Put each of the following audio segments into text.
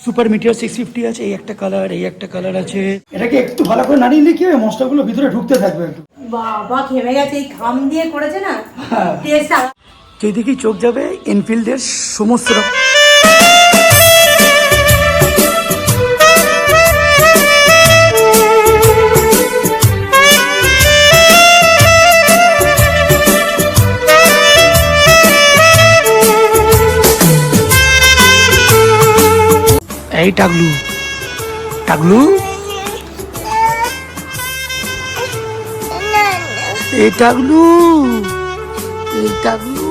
Super meteor 650 আছে, এই একটা কালার, এই একটা কালার আছে। এটাকে একটু ভালো করে নাড়িয়ে নিলে কি হবে, মশলাগুলো ভিতরে ঢুকতে থাকবে একটু। বাবা ঘেমে গেছে, এই ঘাম দিয়ে করেছে না টেস্ট। যেদিকেই চোখ যাবে এনফিল্ডের সমস্ত রকম। এই টাগলু টাগলু, এই টাগলু, এই টাগলু,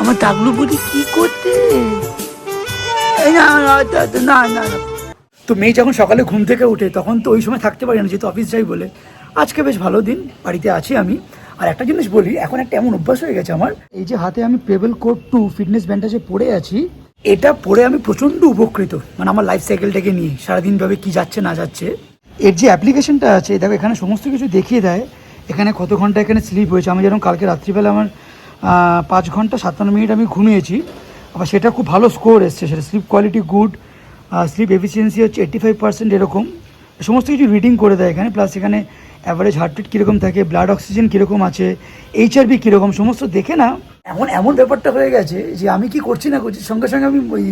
আমার টাগলু বলি কি করতে? এই না না না না। তো মেয়ে যখন সকালে ঘুম থেকে উঠে তখন তো ওই সময় থাকতে পারি না, যেহেতু অফিস যাই বলে। আজকে বেশ ভালো দিন, বাড়িতে আছি আমি। আর একটা জিনিস বলি, এখন একটা এমন অভ্যাস হয়ে গেছে আমার, এই যে হাতে আমি পেবেল কোড 2 ফিটনেস ব্যান্ডটা যে পরে আছি, এটা পরে আমি প্রচণ্ড উপকৃত। মানে আমার লাইফ সাইকেলটাকে নিয়ে সারাদিনভাবে কি যাচ্ছে না যাচ্ছে। এর যে অ্যাপ্লিকেশনটা আছে দেখো, এখানে সমস্ত কিছু দেখিয়ে দেয়। এখানে কত ঘন্টা এখানে স্লিপ হয়েছে। আমি যেরকম কালকে রাত্রিবেলা আমার 5 ঘন্টা 57 মিনিট আমি ঘুমিয়েছি, আবার সেটা খুব ভালো স্কোর এসছে। সেটা sleep quality good, sleep efficiency হচ্ছে 85% এরকম। সমস্ত কিছু রিডিং করে দেয় এখানে। প্লাস এখানে অ্যাভারেজ হার্টরেট কীরকম থাকে, ব্লাড অক্সিজেন কীরকম আছে, HRV কীরকম, সমস্ত দেখে না এমন ব্যাপারটা হয়ে গেছে যে আমি কি করছি না করছি সঙ্গে সঙ্গে আমি ওই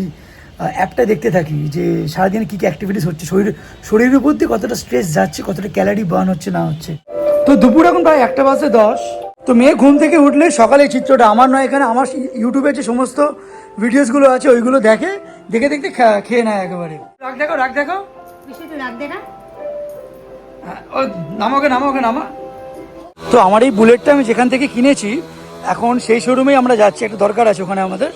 অ্যাপটা দেখতে থাকি যে সারাদিনে কী কী অ্যাক্টিভিটিস হচ্ছে, শরীরের উপর দিয়ে কতটা স্ট্রেস যাচ্ছে, কতটা ক্যালোরি বার্ন হচ্ছে না হচ্ছে। তো দুপুর এখন প্রায় 1:10। তো মেয়ে ঘুম থেকে উঠলে সকালে চিত্রটা আমার নয়, এখানে আমার ইউটিউবে যে সমস্ত ভিডিওসগুলো আছে ওইগুলো দেখে, দেখে দেখতে খেয়ে নেয় একেবারে। রাখ দেখো, রাখ দেখো, রাখ দেখা। ও নামাকে নামা। তো আমার এই বুলেটটা আমি যেখান থেকে কিনেছি, এখন সেই শোরুমেই আমরা যাচ্ছি, একটা দরকার আছে ওখানে আমাদের।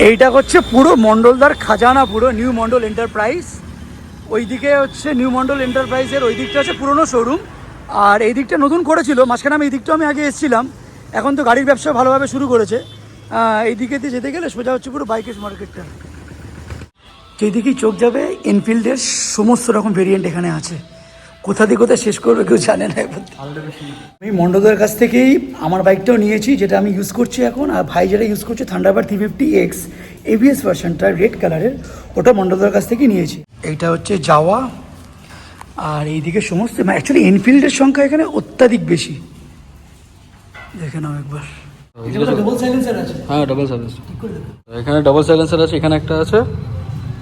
এইটা হচ্ছে পুরো মণ্ডলদার খাজানা, পুরো নিউ মণ্ডল এন্টারপ্রাইজ। ওইদিকে হচ্ছে নিউ মণ্ডল এন্টারপ্রাইজের ওই দিকটা হচ্ছে পুরনো শোরুম, আর এই দিকটা নতুন করেছিল মাঝখানে। আমি এই দিকটা আমি আগে এসেছিলাম, এখন তো গাড়ির ব্যবসা ভালোভাবে শুরু করেছে। এই দিকে দিয়ে যেতে গেলে সোজা হচ্ছে পুরো বাইকের মার্কেটটা। যেদিকেই চোখ যাবে এনফিল্ডের সমস্ত রকম ভেরিয়েন্ট এখানে আছে। কোথা দিয়ে কোথায় শেষ করবে কেউ জানে না। আমি মণ্ডলদার কাছ থেকেই আমার বাইকটাও নিয়েছি, যেটা আমি ইউজ করছি এখন। আর ভাই যেটা ইউজ করছে থান্ডারবার্ড 350X ABS ভার্সনটা রেড কালারের, ওটা মণ্ডলদার কাছ থেকে নিয়েছি। এইটা হচ্ছে যাওয়া। আর এইদিকে সমস্ত অ্যাকচুয়ালি এনফিল্ডের সংখ্যা এখানে অত্যাধিক বেশি। দেখে নাও একবার। ডবল সাইলেন্সার আছে। হ্যাঁ ডবল সাইলেন্সার, এখানে ডবল সাইলেন্সার আছে, এখানে একটা আছে,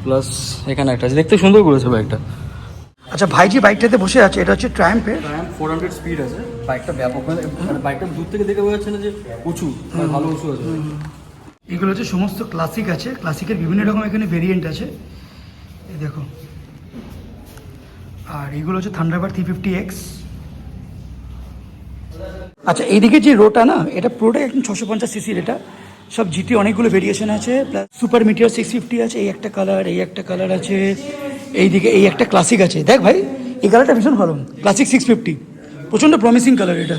প্লাস এখানে একটা আছে। দেখতে সুন্দর করেছে বাইকটা। আচ্ছা, ভাই যে বাইকটাতে বসে আছে এটা হচ্ছে ট্রায়াম্পের। 400 স্পিড আছে বাইকটা, ব্যাপক। মানে বাইকটা দূর থেকে দেখে বোঝা যাচ্ছে না যে উঁচু, ভালো উঁচু আছে। এগুলো হচ্ছে সমস্ত ক্লাসিক আছে, ক্লাসিকের বিভিন্ন রকম এখানে ভেরিয়েন্ট আছে, এই দেখো। আর এইগুলো হচ্ছে থান্ডারবার্ড 350X। আচ্ছা, এইদিকে যে রোটা না, এটা পুরোটাই একদম 650cc। এটা সব জিটি অনেকগুলো ভেরিয়েশন আছে। প্লাস সুপার মিটিওর 650 আছে, এই একটা কালার, এই একটা কালার আছে। এইদিকে এই একটা ক্লাসিক আছে। দেখ ভাই, এই কালারটা ভীষণ ভালো, ক্লাসিক 650, প্রচণ্ড প্রমিসিং কালার এটা।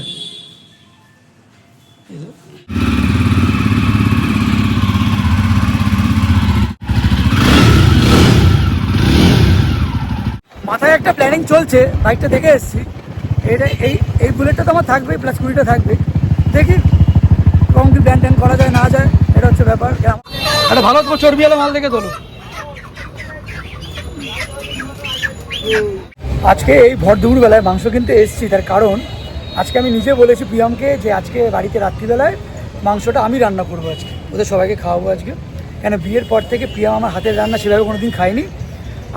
মাথায় একটা প্ল্যানিং চলছে, বাইকটা দেখে এসেছি। এটা এই বুলেটটা তো আমার থাকবেই, প্লাস কুড়িটা থাকবে। দেখি কম কি ব্যান ট্যান করা যায় না যায়, এটা হচ্ছে ব্যাপার। একটা ভালো তোমার চর্বিওয়ালা মাল দেখে তোলো। আজকে এই ভর দুপুরবেলায় মাংস কিনতে এসেছি, তার কারণ আজকে আমি নিজে বলেছি প্রিয়মকে যে আজকে বাড়িতে রাত্রিবেলায় মাংসটা আমি রান্না করবো, আজকে ওদের সবাইকে খাওয়াবো আজকে। কেন বিয়ের পর থেকে প্রিয়ম আমার হাতের রান্না সেভাবে কোনো দিন খায়নি।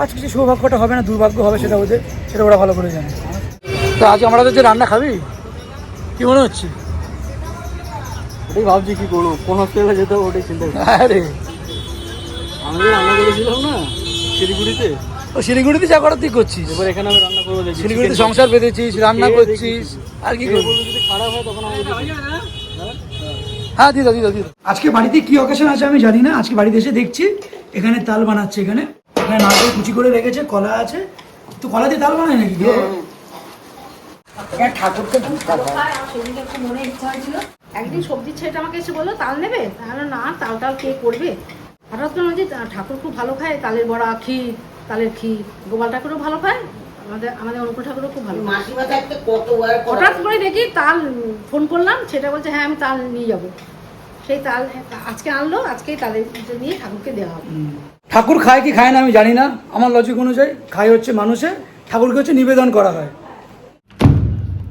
আজকে যে সৌভাগ্যটা হবে না দুর্ভাগ্য হবে সেটা ওদের, সেটা ওরা ভালো করে জানে। তো আজ আমরা যে রান্না খাবি, কি মনে হচ্ছে? ওটাই ভাবছি কি করবো, কোন হসপিটালে যেতে হবে ওটাই চিন্তা করছি। আরে আমি যে রান্না করেছিলাম না শিলিগুড়িতে, ও শিলিগুড়িতে যা করার তুই করছিস, এবার এখানে আমি রান্না করবো। শিলিগুড়িতে সংসার পেতেছিস, রান্না করছিস, আর কি করবি? যদি খারাপ হয় তখন হ্যাঁ দিদা। আজকে বাড়িতে কি অকেশন আছে আমি জানি না, আজকে বাড়িতে এসে দেখছি এখানে তাল বানাচ্ছে। এখানে নারকেল কুচি করে রেখেছে, কলা আছে। তো কলা দিয়ে তাল বানায় নাকি? ঠাকুরকে মনে ইচ্ছা হয়েছিল একদিন সবজির ছেলেটা আমাকে এসে বললো তাল নেবে, তাহলে না তাল কে করবে। হঠাৎ করে যে ঠাকুর খুব ভালো খায় তালের বড়া, ক্ষীর, তালের ক্ষীর, গোপাল ঠাকুরও ভালো খায়, আমাদের অনুকূল ঠাকুরও খুব ভালো। মাসিমা থাকতে কতবার হঠাৎ করে দেখি তাল ফোন করলাম, সেটা বলছে হ্যাঁ আমি তাল নিয়ে যাব। সেই তাল আজকে আনলো, আজকেই তালের নিয়ে ঠাকুরকে দেওয়া হবে। ঠাকুর খায় কি খায় না আমি জানি না, আমার লজিক অনুযায়ী খায় হচ্ছে মানুষে, ঠাকুরকে হচ্ছে নিবেদন করা হয়।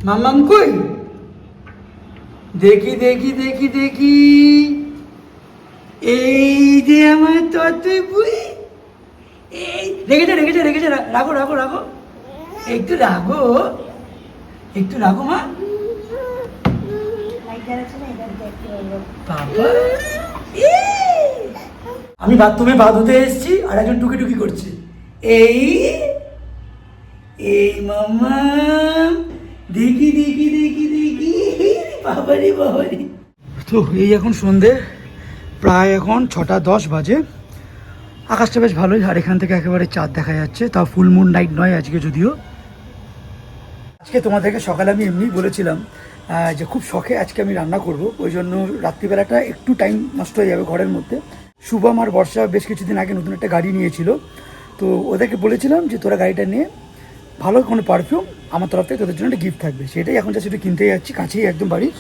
মাম্মাম কই? দেখি দেখি দেখি দেখি, এই যে আমার ততই বুই, এই রেখেছে রেখেছে রেখেছে, রাখো রাখো রাখো, একটু রাখো, একটু রাখো মা। বাবা, আমি বাথরুমে পা ধুতে এসেছি আর একজন টুকি টুকি করছে। এই এই মামা, দেখি দেখি দেখি দেখি, বাবারি বাবারি। তো এই এখন সন্ধে প্রায় এখন 6:10 বাজে। আকাশটা বেশ ভালোই, আর এখান থেকে একেবারে চাঁদ দেখা যাচ্ছে, তাও ফুল মুন নাইট নয় আজকে যদিও। আজকে তোমাদেরকে সকালে আমি এমনি বলেছিলাম যে খুব শখে আজকে আমি রান্না করব, ওই জন্য রাত্রিবেলাটা একটু টাইম নষ্ট হয়ে যাবে ঘরের মধ্যে। শুভম আর বর্ষা বেশ কিছুদিন আগে নতুন একটা গাড়ি নিয়েছিল, তো ওদেরকে বলেছিলাম যে তোরা গাড়িটা নিয়ে ভালো কোনো পারফিউম আমার তরফ থেকে তোদের জন্য একটা গিফট থাকবে, সেটাই এখন যাচ্ছি, একটু কিনতে যাচ্ছি, কাছেই একদম বাড়ির।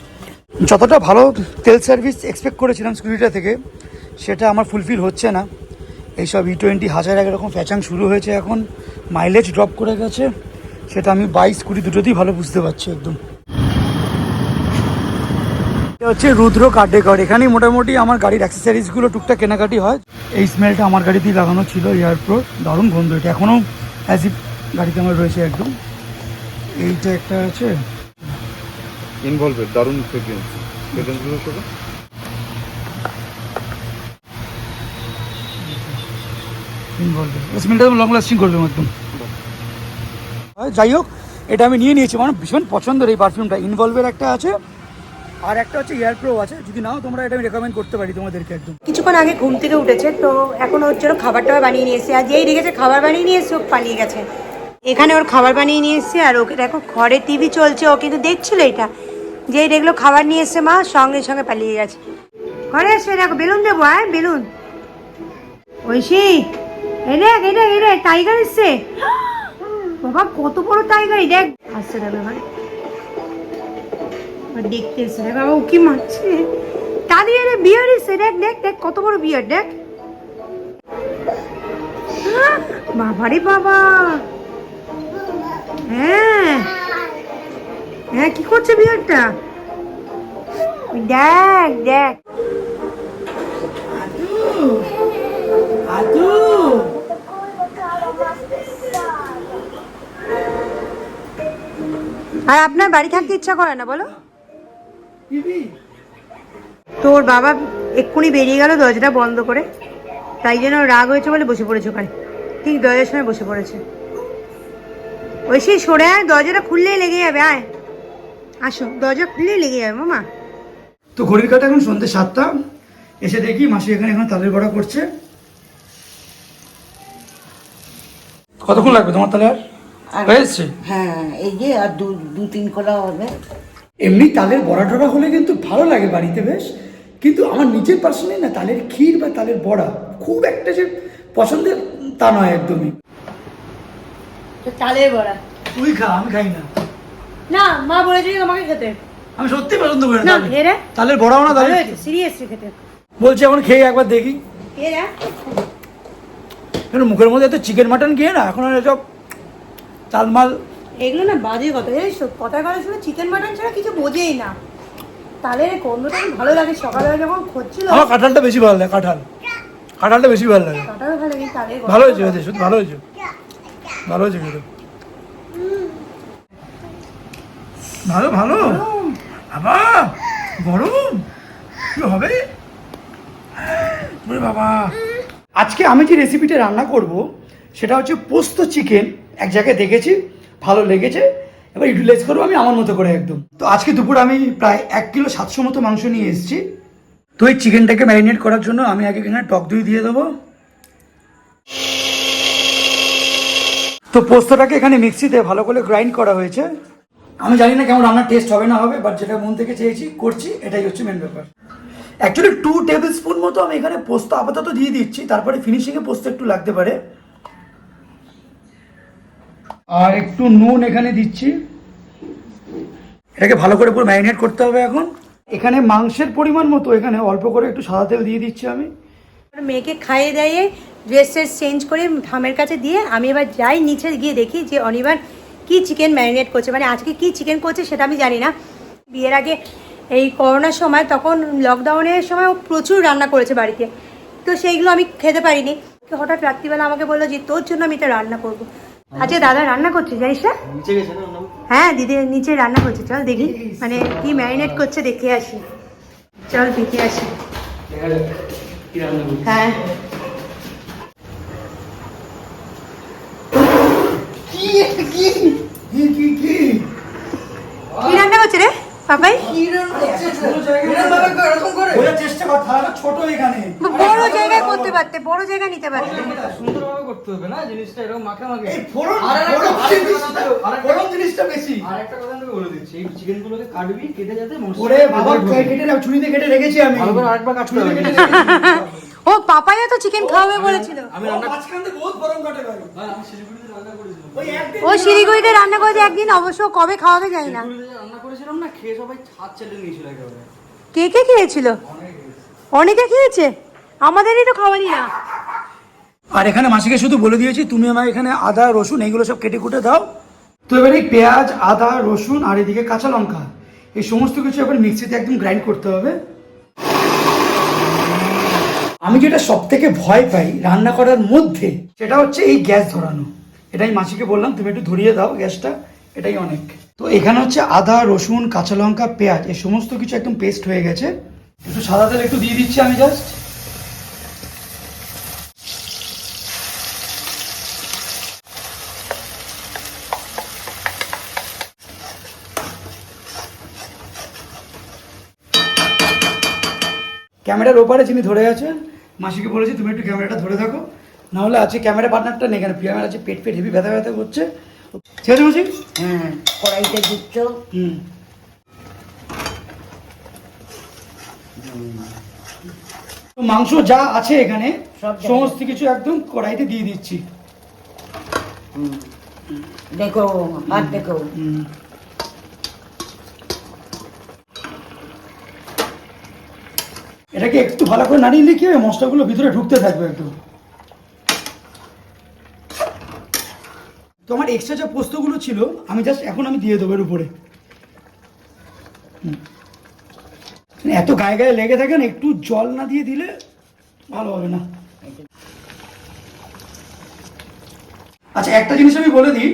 যতটা ভালো তেল সার্ভিস এক্সপেক্ট করেছিলাম স্কুটিটা থেকে, সেটা আমার ফুলফিল হচ্ছে না। এইসব E20 হাজার এরকম ফ্যাচাং শুরু হয়েছে, এখন মাইলেজ ড্রপ করে গেছে, সেটা আমি বাইক স্কুটি দুটোতেই ভালো বুঝতে পারছি একদম। এটা হচ্ছে রুদ্র কার ডেকর, এখানেই মোটামুটি আমার গাড়ির অ্যাক্সেসরিজগুলো টুকটাক কেনাকাটি হয়। এই স্মেলটা আমার গাড়িতেই লাগানো ছিল, এয়ারপ্রো, দারুণ গন্ধ এটা, এখনও অ্যাজ ইফ গাড়িতে আমার রয়েছে একদম। এইটা একটা আছে ইনভলভেড, দারুণ ফ্রেগ্রেন্স, ফ্রেগ্রেন্সগুলো সব ইনভলভেড, স্মেলটা লং লাস্টিং করবে একদম। যাই হোক, এটা আমি নিয়ে নিয়েছি, মানে ভীষণ পছন্দের এই পারফিউমটা। ইনভলভের একটা আছে, আর একটা হচ্ছে এয়ারপ্রো আছে, যদি নাও তোমরা এটা আমি রেকমেন্ড করতে পারি তোমাদেরকে একদম। কিছুক্ষণ আগে ঘুম থেকে উঠেছে, তো এখন ওর জন্য খাবার টাবার বানিয়ে নিয়ে এসছে, আর যেই দেখেছে খাবার বানিয়ে নিয়ে এসছে ও পালিয়ে গেছে। এখানে ওর খাবার বানিয়ে নিয়ে এসছে, আর ওকে দেখো ঘরে টিভি চলছে, ও কিন্তু দেখছিল এটা, যেই দেখলো খাবার নিয়ে এসছে মা, সঙ্গে সঙ্গে পালিয়ে গেছে। ঘরে এসে দেখো বেলুন দেবো, বেলুন। ঐশী, এই দেখ এই দেখ এই দেখ, টাইগার এসছে বাবা, কত বড় টাইগার, এই দেখ আসছে, দেখো এবার দেখতে এসছে, দেখ বাবা উকি মারছে, দাঁড়িয়ে রে বিয়ার এসছে, দেখ দেখ দেখ কত বড় বিয়ার, দেখ বাবারে বাবা। হ্যাঁ হ্যাঁ, কি করছে বিয়ারটা, দেখ দেখ। আর আপনার বাড়ি থাকতে ইচ্ছা করে না বলো? তোর বাবা এক্ষুনি বেরিয়ে গেল দরজাটা বন্ধ করে, তাই জন্য রাগ হয়েছে বলে বসে পড়েছে ওখানে, ঠিক দরজার সময় বসে পড়েছে। ওই সেই সরে আয়, দরজাটা খুললেই লেগে যাবে, আয় আসো, দরজা খুললেই লেগে যাবে মামা। তো ঘড়ির কাটা এখন সন্ধ্যে 7টা, এসে দেখি মাসি এখানে এখন তালের বড়া করছে। কতক্ষণ লাগবে তোমার তালে? আর হয়ে এসছে? হ্যাঁ, এই যে আর দু তিন কলা হবে। এমনি তালের বড়া টড়া হলে কিন্তু ভালো লাগে বাড়িতে বেশ, কিন্তু আমার নিজের পার্সোনালি না তালের ক্ষীর বা তালের বড়া খুব একটা যে পছন্দের তা নয় একদমই। তালের বড়া তুই খা, আমি খাই না। না, মা বলেছে তোমাকে খেতে। আমি সত্যি পছন্দ করি না, না এরা তালের বড়াও না, ভালো হয়েছে, সিরিয়াসলি খেতে। বলছি এখন খেয়ে একবার দেখি। এরা কেন মুখের মধ্যে এত চিকেন মাটন খেয়ে না এখন আর এসব তালমাল, এগুলো না বাজে কথা, জানিস তো, কথার কথা শুনে চিকেন মাটন ছাড়া কিছু বোঝেই না। তালের গন্ধটা ভালো লাগে, সকালবেলা যখন খুঁজছিল। আমার কাঁঠালটা বেশি ভালো লাগে, কাঁঠালটা বেশি ভালো লাগে। কাঁঠালও ভালো লাগে, তালের ভালো হয়েছে হয়েছে, সত্যি ভালো হয়েছে, ভালো হয়েছে কিন্তু ভালো ভালো। বাবা গরম কি হবে বাবা। আজকে আমি যে রেসিপিটা রান্না করব সেটা হচ্ছে পোস্ত চিকেন, এক জায়গায় দেখেছি ভালো লেগেছে, এবার ইউটিলাইজ করবো আমি আমার মতো করে একদম। তো আজকে দুপুর আমি প্রায় 1 কিলো 700 মতো মাংস নিয়ে এসেছি। তো এই চিকেনটাকে ম্যারিনেট করার জন্য আমি আগে এখানে টক দই দিয়ে দেবো। তো পোস্তটাকে এখানে মিক্সিতে ভালো করে গ্রাইন্ড করা হয়েছে। আমি জানি না কেমন রান্নার টেস্ট হবে না হবে, বাট যেটা মন থেকে চেয়েছি করছি, এটাই হচ্ছে মেন ব্যাপার। অ্যাকচুয়ালি 2 টেবিল স্পুন মতো আমি এখানে পোস্ত আপাতত দিয়ে দিচ্ছি, তারপরে ফিনিশিংয়ে পোস্ত একটু লাগতে পারে। আর একটু নুন এখানে দিচ্ছি। এটাকে ভালো করে পুরো ম্যারিনেট করতে হবে এখন। এখানে মাংসের পরিমাণ মতো এখানে অল্প করে একটু সাদা তেল দিয়ে দিচ্ছি আমি। মেয়েকে খাইয়ে দিয়ে ড্রেস ট্রেস চেঞ্জ করে ঠামের কাছে দিয়ে আমি এবার যাই নিচে গিয়ে দেখি যে অনির্বাণ কি চিকেন ম্যারিনেট করছে, মানে আজকে কি চিকেন করছে সেটা আমি জানি না। বিয়ের আগে এই করোনার সময়, তখন লকডাউনের সময় ও প্রচুর রান্না করেছে বাড়িতে, তো সেইগুলো আমি খেতে পারিনি। হঠাৎ রাত্রিবেলা আমাকে বললো যে তোর জন্য আমি এটা রান্না করবো। আচ্ছা দাদা রান্না করছে জানিস না? হ্যাঁ দিদি নিচে রান্না করছে, চল দেখি মানে কি ম্যারিনেট করছে দেখে আসি, চল দেখে আসি। হ্যাঁ কি রান্না করছে রে পাপাই? চেষ্টা কর, থালাটা ছোট এখানে। বড় জায়গায় করতে পারতে, বড় জায়গা নিতে পারতে। সুন্দরভাবে করতে হবে না জিনিসটা, এরকম মাখামাখি। ফোড়ন জিনিসটা বেশি। আর একটা কথা আমি বলে দিচ্ছি, এই চিকেন গুলোকে কাটবি, কেটে যাতে ওরে বাবা কেটে নাও, ছুরিতে কেটে রেখেছি আমি। ভালো করে আরেকবার কাটতে হবে। ও পাপাইও তো চিকেন খাওয়াবে বলেছিল। আমি রান্না মাঝখান থেকে বহুত গরম কাটে ভাই। আমি শিলিগুড়িতে রান্না করেছিলাম। ওই একদিন ও শিলিগুড়িতে রান্না করেছে একদিন, অবশ্য কবে খাওয়াবে জানি না। শিলিগুড়িতে রান্না করেছিলাম না, খেয়ে সবাই হাত চেটে নিয়েছিল একেবারে। কে কে খেয়েছিল? অনেকে খেয়েছে, আমাদেরই তো খাওয়ালি না। আর এখানে মাসিকে শুধু বলে দিয়েছি তুমি আমার এখানে আদা রসুন এইগুলো সব কেটে কুটে দাও। তো এবার এই পেঁয়াজ, আদা, রসুন আর এদিকে কাঁচা লঙ্কা এই সমস্ত কিছু এবার মিক্সিতে একদম গ্রাইন্ড করতে হবে। আমি যেটা সব থেকে ভয় পাই রান্না করার মধ্যে সেটা হচ্ছে এই গ্যাস ধরানো। এটাই মাসিকে বললাম তুমি একটু ধরিয়ে দাও গ্যাসটা, এটাই অনেক। তো এখানে হচ্ছে আদা, রসুন, কাঁচা লঙ্কা, পেঁয়াজ এই সমস্ত কিছু একদম পেস্ট হয়ে গেছে। একটু সাদা তেল একটু দিয়ে দিচ্ছি আমি জাস্ট। ক্যামেরার ওপারে যিনি ধরে আছেন মাসিকে বলেছি তুমি একটু ক্যামেরাটা ধরে থাকো, নাহলে আছে ক্যামেরা পার্টনারটা নেই, এখানে প্রিয়ামের আছে পেট হেভি ব্যথা ব্যথা করছে। ঠিক আছে মাসি? হ্যাঁ কড়াইতে দিচ্ছ। তো মাংস যা আছে এখানে সব সমস্ত কিছু একদম কড়াইতে দিয়ে দিচ্ছি। দেখো হাত দেখো। এটাকে একটু ভালো করে নাড়িয়ে নিলে কি হবে, মশলাগুলো ভিতরে ঢুকতে থাকবে একটু। তো আমার এক্সট্রা যে পোস্তগুলো ছিল আমি জাস্ট এখন আমি দিয়ে দেবো এর উপরে। এত গায়ে গায়ে লেগে থাকে না, একটু জল না দিয়ে দিলে ভালো হবে না। আচ্ছা একটা জিনিস আমি বলে দিই,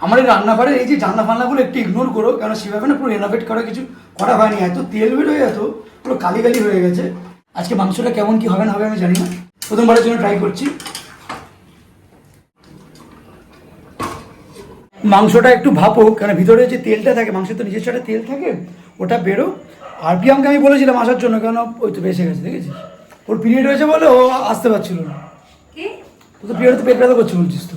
আমার এই রান্নাঘরের এই যে জানলা ফান্নাগুলো একটু ইগনোর করো, কারণ সেভাবে না পুরো রেনোভেট করা কিছু করা হয়নি, এত তেল বের হয়ে এত পুরো কালি কালি হয়ে গেছে। আজকে মাংসটা কেমন কি হবে না হবে আমি জানি না, প্রথমবারের জন্য ট্রাই করছি। মাংসটা একটু ভাপো, কারণ ভিতরে যে তেলটা থাকে মাংসের তো নিজস্ব একটা তেল থাকে, ওটা বেরো। আর প্রিয়ামকে আমি বলেছিলাম আসার জন্য, কেন ওই তো বেসে গেছে দেখেছিস, ওর পিরিয়ড হয়েছে বলে ও আসতে পারছিল না। তো পিরিয়ড তো পেট ব্যথা করছে বলছিস তো,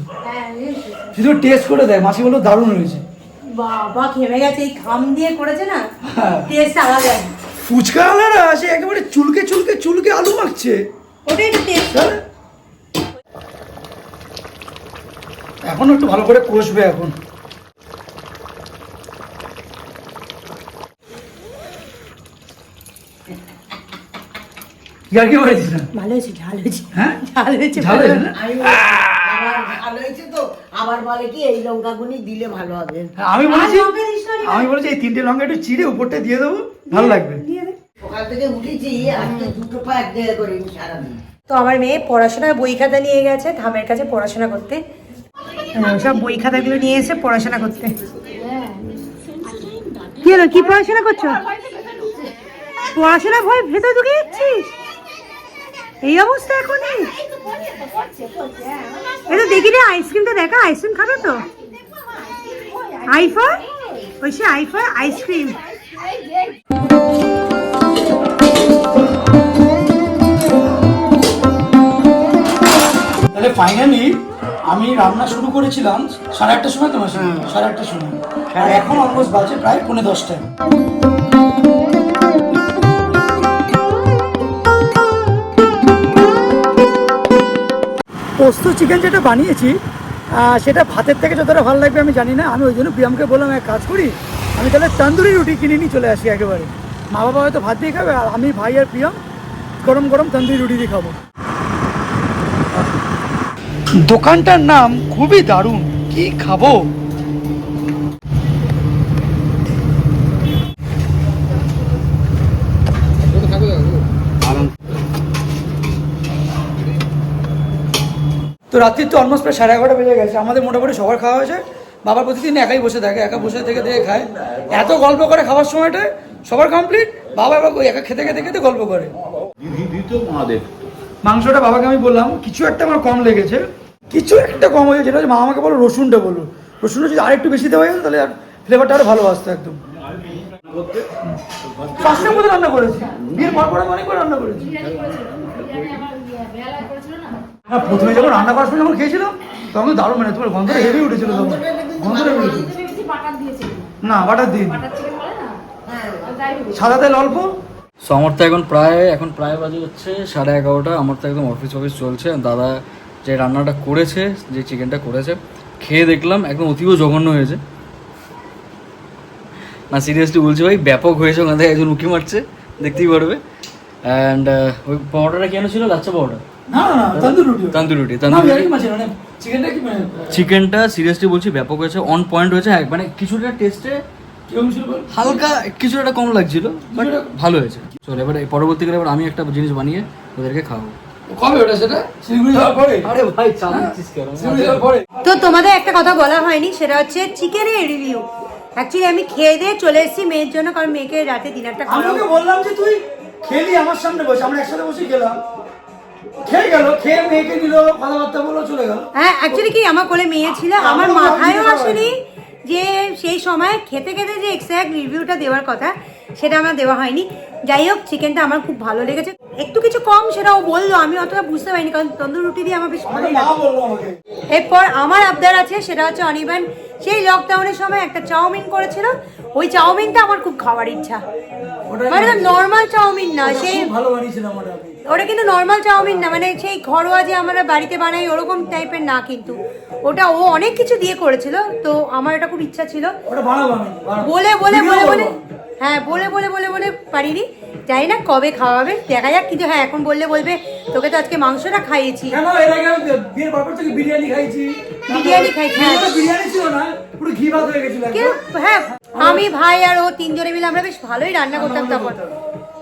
শুধু টেস্ট করে দেয়, মাসি বললো দারুণ হয়েছে। বাবা খেমে গেছে, এই খাম দিয়ে করেছে না, টেস্ট আলাদা। ফুচকা আলাদা, সে একেবারে চুলকে চুলকে চুলকে আলু মাখছে, ওটাই তো টেস্ট। এখন একটু ভালো করে কষবে এখন। ইয়ার কি মারিস না? ভালো হয়েছে, ঝাল হয়েছে। হ্যাঁ ঝাল হয়েছে, ঝাল হয়েছে না? আবার ভালো হয়েছে তো, আবার বলে কি এই লঙ্কাগুনি দিলে ভালো হবে। হ্যাঁ, আমি বলেছি আর লঙ্কা দিস না রে। আমি বলেছি এই তিনটে লঙ্কা একটু চিড়ে উপরটা দিয়ে দেবো, ভালো লাগবে। সকাল থেকে উঠেছি আজকে দুটো পা এক জায়গায় করে সারাদিন। তো আমার মেয়ে পড়াশোনার বই খাতা নিয়ে গেছে ধামের কাছে পড়াশোনা করতে, সব বই খাতাগুলো নিয়ে এসে পড়াশোনা করতে। কি হলো, কি পড়াশোনা করছো? পড়াশোনা ভয় ভেতর ঢুকে যাচ্ছিস, এই অবস্থা এখন? এটা দেখি রে, আইসক্রিমটা দেখা, আইসক্রিম খাবে তো? আইফা ওই সে আইফা আইসক্রিম। তাহলে ফাইনালি আমি রান্না শুরু করেছিলাম 8:30টার সময়, তোমার 8:30টার সময়, আর এখন অলমোস্ট বাজে প্রায় 9:45। পোস্ত চিকেন যেটা বানিয়েছি সেটা ভাতের থেকে যতটা ভালো লাগবে আমি জানি না। আমি ওই জন্য প্রিয়ামকে বললাম এক কাজ করি, আমি তাহলে তন্দুরি রুটি কিনে নিয়ে চলে আসি একেবারে। মা বাবা হয়তো ভাত দিয়ে খাবে, আর আমি ভাই আর প্রিয়াম গরম গরম তন্দুরি রুটি দিয়ে খাবো। দোকানটার নাম খুবই দারুণ, কি খাবো। তো রাত্রি তো অলমোস্ট প্রায় 11:30 বেজে গেছে। আমাদের মোটামুটি সবার খাওয়া হয়েছে। বাবার প্রতিদিন একাই বসে থাকে, একা বসে থেকে খায়, এত গল্প করে খাওয়ার সময়টা সবার কমপ্লিট। বাবা এবার ওই একা খেতে খেতে খেতে গল্প করে। মাংসটা বাবাকে আমি বললাম কিছু একটা আমার কম লেগেছে, কিছু একটা কম হয়েছে, যেটা হচ্ছে মা আমাকে বলো রসুনটা বলো, রসুনটা যদি আরেকটু বেশি দেওয়া যেত তাহলে ফ্লেভারটা আরো ভালো আসতো একদম। 5টার মধ্যে রান্না করেছি, বিয়ের পর আমি অনেকবার রান্না করেছি। হ্যাঁ, প্রথমে যখন রান্না করার সময় যখন খেয়েছিলাম তখন দারুণ, মানে তোমার গন্ধটা হেভি উঠেছিল, তখন গন্ধটা উঠেছিল। না, বাটার দিন, সাদা তেল অল্প। সো আমার তো এখন প্রায় বাজে হচ্ছে 11:30। আমার তো একদম অফিস চলছে। দাদা যে রান্নাটা করেছে, যে চিকেনটা করেছে, খেয়ে দেখলাম একদম অতীব জঘন্য হয়েছে। না সিরিয়াসলি বলছি ভাই, ব্যাপক হয়েছে। ওখান থেকে একজন উঁকি মারছে, দেখতেই পারবে। অ্যান্ড ওই পাউডারটা কেন ছিল? লাচ্চা পাউডার? না না, তন্দুরি রুটি। চিকেনটা সিরিয়াসলি বলছি ব্যাপক হয়েছে, অন পয়েন্ট হয়েছে। মানে কিছুটা টেস্টে হালকা কিছুটা একটা কম লাগছিল, বাট ভালো হয়েছে। চলো এবার পরবর্তীকালে এবার আমি একটা জিনিস বানিয়ে ওদেরকে খাওয়াবো। কবে ওটা? সেটা শিলিগুড়ি যাওয়ার পরে। আরে ভাই চালাচ্ছিস কেন? শিলিগুড়ি যাওয়ার পরে। তো তোমাদের একটা কথা বলা হয়নি, সেটা হচ্ছে চিকেনের রিভিউ। অ্যাকচুয়ালি আমি খেয়ে দিয়ে চলে এসেছি মেয়ের জন্য, কারণ মেয়েকে রাতে ডিনারটা আমি ওকে বললাম যে তুই খেলি আমার সামনে বসে, আমরা একসাথে বসে গেলাম, খেয়ে গেল, খেয়ে মেয়েকে দিল, কথাবার্তা বললো, চলে গেল। হ্যাঁ, অ্যাকচুয়ালি কি আমার কোলে মেয়ে ছিল, আমার মাথায়ও আসেনি যে সেই সময় খেতে খেতে যে এক্সাক্ট রিভিউটা দেওয়ার কথা সেটা আমার দেওয়া হয়নি। যাই হোক, চিকেনটা আমার খুব ভালো লেগেছে, একটু কিছু কম সেটাও বললো, আমি অতটা বুঝতে পারিনি, কারণ তন্দুর রুটি দিয়ে আমার বেশ ভালোই লাগে। এরপর আমার আবদার আছে, সেটা হচ্ছে অনির্বাণ সেই লকডাউনের সময় একটা চাউমিন করেছিল, ওই চাউমিনটা আমার খুব খাওয়ার ইচ্ছা। মানে নর্মাল চাউমিন না, সেই ভালো বানিয়েছিলাম ওটা কিন্তু নর্মাল চাউমিন না, মানে সেই ঘরোয়া যে আমরা বাড়িতে বানাই ওরকম টাইপের না, কিন্তু ওটা ও অনেক কিছু দিয়ে করেছিল। তো আমার এটা খুব ইচ্ছা ছিল, বলে হ্যাঁ বলে পারিনি। জানি না কবে খাওয়াবে, দেখা যাক। কিন্তু হ্যাঁ, এখন বললে বলবে তোকে তো আজকে মাংসটা খাইয়েছি, বিরিয়ানি খাইছি। হ্যাঁ, আমি ভাই আর ও তিনজনে মিলে আমরা বেশ ভালোই রান্না করতাম তখন,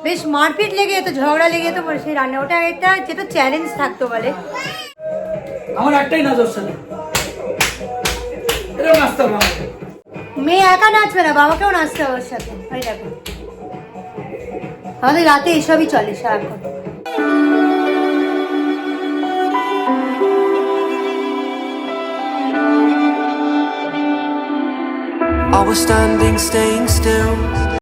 বেশ মারপিট লেগে যেত, ঝগড়া লেগে যেত সেই রান্না। ওটা একটা যেটা চ্যালেঞ্জ থাকতো বলে। আমার একটাই নাচ হচ্ছে না, এরকম নাচতে হবে। মেয়ে একা নাচবে না, বাবাকেও নাচতে হবে ওর সাথে। ওই দেখো আমাদের রাতে এসবই চলে সারাক্ষণ। I was standing, staying still.